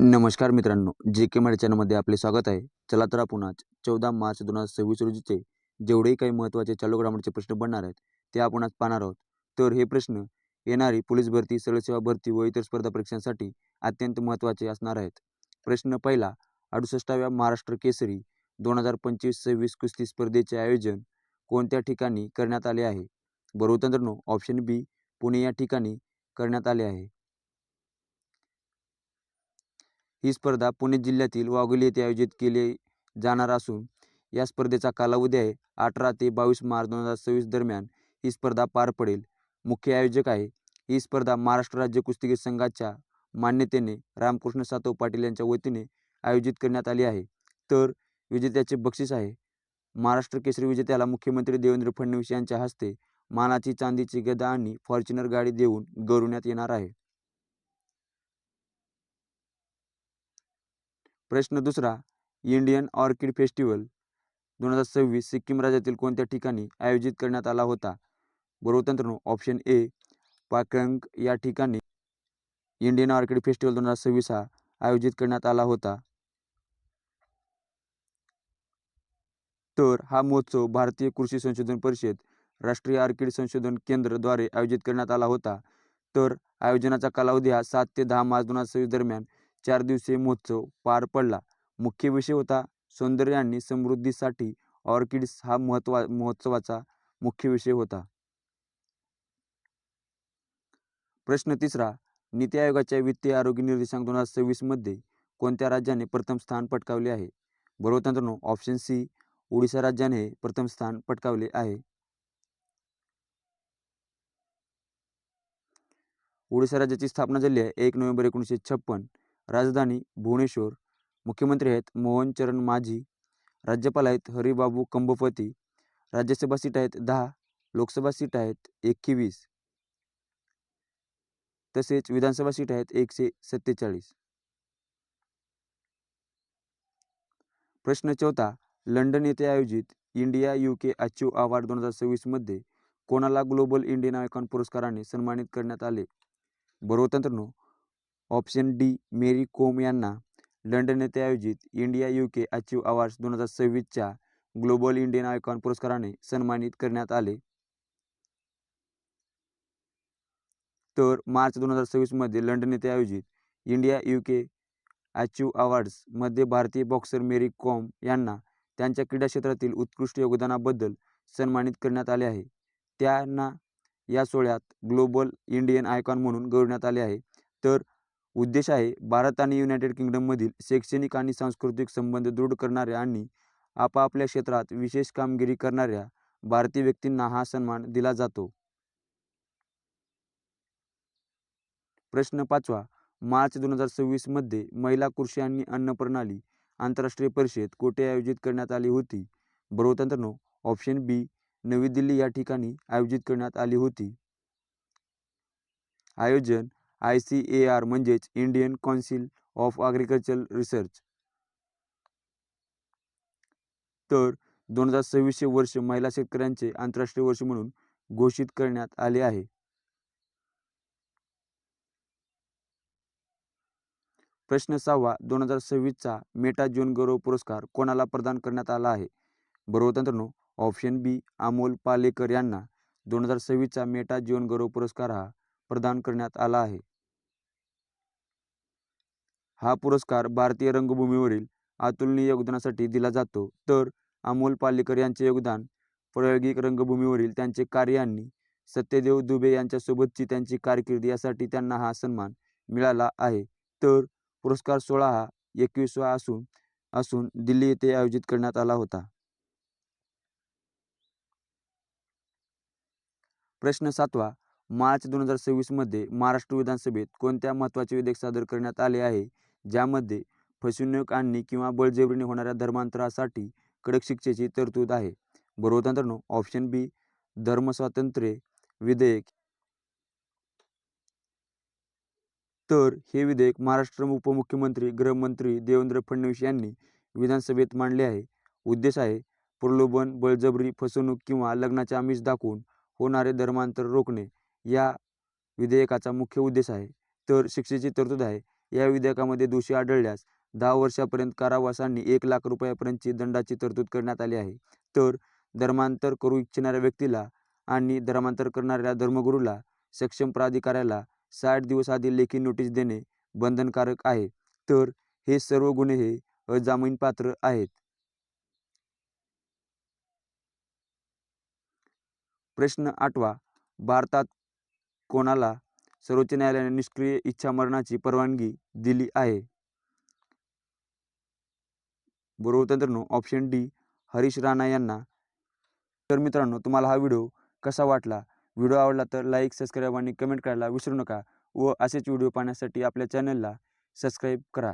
नमस्कार मित्रांनो, जे के मराठी चॅनलमध्ये आपले स्वागत आहे. चला तर आपण आज 14 मार्च 2026 रोजीचे जेवढेही काही महत्त्वाचे चालू घडामोडीचे प्रश्न बनणार आहेत, ते आपण आज पाहणार आहोत. तर हे प्रश्न येणारी पोलीस भरती, सरळ सेवा भरती व इतर स्पर्धा परीक्षांसाठी अत्यंत महत्त्वाचे असणार आहेत. प्रश्न पहिला, 68व्या महाराष्ट्र केसरी 2025-26 कुस्ती स्पर्धेचे आयोजन कोणत्या ठिकाणी करण्यात आले आहे? बरोबर मित्रांनो, ऑप्शन बी पुणे या ठिकाणी करण्यात आले आहे. ही स्पर्धा पुणे जिल्ह्यातील वाघोली येथे आयोजित केली जाणार असून या स्पर्धेचा कालावधी आहे 18 ते 22 मार्च 2026 दरम्यान ही स्पर्धा पार पडेल. मुख्य आयोजक आहे. ही स्पर्धा महाराष्ट्र राज्य कुस्तीगीर संघाच्या मान्यतेने रामकृष्ण सातव पाटील यांच्या वतीने आयोजित करण्यात आली आहे. तर विजेत्याचे बक्षीस आहे. महाराष्ट्र केसरी विजेत्याला मुख्यमंत्री देवेंद्र फडणवीस यांच्या हस्ते मानाची चांदीची गदा आणि फॉर्च्युनर गाडी देऊन गौरवण्यात येणार आहे. प्रश्न दुसरा, इंडियन ऑर्किड फेस्टिवल 2026 सिक्कीम राज्यातील कोणत्या ठिकाणी आयोजित करण्यात आला होता? बरोबर मित्रांनो, ऑप्शन ए पाकंग या ठिकाणी इंडियन ऑर्किड फेस्टिवल 2026 हा आयोजित करण्यात आला होता. तर हा महोत्सव भारतीय कृषी संशोधन परिषद, राष्ट्रीय ऑर्किड संशोधन केंद्र द्वारे आयोजित करण्यात आला होता. तर आयोजनाचा कालावधी हा 7 ते 10 मार्च 2026 दरम्यान 4 दिवसीय महोत्सव पार पडला. मुख्य विषय होता सौंदर्य आणि समृद्धीसाठी ऑर्किड्स हा महोत्सवाचा मुख्य विषय होता. प्रश्न तिसरा, नीती आयोगाच्या वित्तीय आरोग्य निर्देशांक 2026 मध्ये कोणत्या राज्याने प्रथम स्थान पटकावले आहे? बरोबर मित्रांनो, ऑप्शन सी ओडिशा राज्याने हे प्रथम स्थान पटकावले आहे. ओडिशा राज्याची स्थापना झाली आहे 1 नोव्हेंबर 1956. राजधानी भुवनेश्वर. मुख्यमंत्री आहेत मोहन चरण माझी. राज्यपाल आहेत हरिबाबू कंबपती. राज्यसभा सीट आहेत 10. लोकसभा सीट आहेत 21. तसेच विधानसभा सीट आहेत 147. प्रश्न चौथा, लंडन येथे आयोजित इंडिया UK अचीव्ह अवॉर्ड 2026 मध्ये कोणाला ग्लोबल इंडियन आयकॉन पुरस्काराने सन्मानित करण्यात आले? बरोबर मित्रांनो, ऑप्शन डी मेरी कोम यांना लंडन येथे आयोजित इंडिया UK अचीव्ह अवॉर्ड्स 2026च्या ग्लोबल इंडियन आयकॉन पुरस्काराने सन्मानित करण्यात आले. तर मार्च 2026 मध्ये लंडन येथे आयोजित इंडिया UK अचीव्ह अवॉर्ड्स मध्ये भारतीय बॉक्सर मेरी कॉम यांना त्यांच्या क्रीडा क्षेत्रातील उत्कृष्ट योगदानाबद्दल सन्मानित करण्यात आले आहे. त्यांना या सोहळ्यात ग्लोबल इंडियन आयकॉन म्हणून गौरवण्यात आले आहे. तर उद्देश आहे भारत आणि युनायटेड किंगडममधील शैक्षणिक आणि सांस्कृतिक संबंध दृढ करणाऱ्या आणि आपापल्या क्षेत्रात विशेष कामगिरी करणाऱ्या भारतीय व्यक्तींना हा सन्मान दिला जातो. प्रश्न पाचवा, मार्च 2026 मध्ये महिला कृषी आणि अन्न प्रणाली आंतरराष्ट्रीय परिषद कुठे आयोजित करण्यात आली होती? बरोबर मित्रांनो, ऑप्शन बी नवी दिल्ली या ठिकाणी आयोजित करण्यात आली होती. आयोजन ICAR म्हणजेच Indian council of agricultural research. तर 2026 वर्ष महिला शेतकऱ्यांचे आंतरराष्ट्रीय वर्ष म्हणून घोषित करण्यात आले आहे. प्रश्न 6वा, 2026चा मेटा जीवन गौरव पुरस्कार कोणाला प्रदान करण्यात आला आहे? बरोबर मित्रांनो, ऑप्शन बी अमोल पालेकर यांना 2026चा मेटा जीवन गौरव पुरस्कार हा प्रदान करण्यात आला आहे. हा पुरस्कार भारतीय रंगभूमीवरील अतुलनीय योगदानासाठी दिला जातो. तर अमोल पालेकर यांचे योगदान, प्रायोगिक रंगभूमीवरील त्यांचे कार्य आणि सत्यदेव दुबे यांच्यासोबतची त्यांची कारकीर्द यासाठी त्यांना हा सन्मान मिळाला आहे. तर पुरस्कार सोहळा हा 21वा असून दिल्ली येथे आयोजित करण्यात आला होता. प्रश्न 7वा, मार्च 2026 मध्ये महाराष्ट्र विधानसभेत कोणत्या महत्त्वाचे विधेयक सादर करण्यात आले आहे, ज्यामध्ये फसवणूक आणि किंवा बळजबरीने होणाऱ्या धर्मांतरासाठी कडक शिक्षेची तरतूद आहे? बरोबर मित्रांनो, ऑप्शन बी धर्मस्वातंत्र्य विधेयक. तर हे विधेयक महाराष्ट्र उपमुख्यमंत्री गृहमंत्री देवेंद्र फडणवीस यांनी विधानसभेत मांडले आहे. उद्देश आहे प्रलोभन, बळजबरी, फसवणूक किंवा लग्नाचे आमिष दाखवून होणारे धर्मांतर रोखणे. या विधेयकाचा मुख्य उद्देश आहे. तर शिक्षेची तरतूद आहे या विधेयकामध्ये दोषी आढळल्यास 10 वर्षापर्यंत कारावास आणि 1 लाख रुपयापर्यंतची दंडाची तरतूद करण्यात आली आहे. तर धर्मांतर करू इच्छिणाऱ्या व्यक्तीला आणि धर्मांतर करणाऱ्या धर्मगुरूला सक्षम प्राधिकाऱ्याला 60 दिवस आधी लेखी नोटीस देणे बंधनकारक आहे. तर हे सर्व गुन्हे हे अजामीनपात्र आहेत. प्रश्न 8वा. भारतात कोणाला सर्वोच्च न्यायालयाने निष्क्रिय इच्छामरणाची परवानगी दिली आहे? बरोबर उत्तर मित्रांनो ऑप्शन डी हरीश राणा यांना. तर मित्रांनो तुम्हाला हा व्हिडिओ कसा वाटला? व्हिडिओ आवडला तर लाईक, सबस्क्राईब आणि कमेंट करायला विसरू नका व असेच व्हिडिओ पाहण्यासाठी आपल्या चॅनलला सबस्क्राईब करा.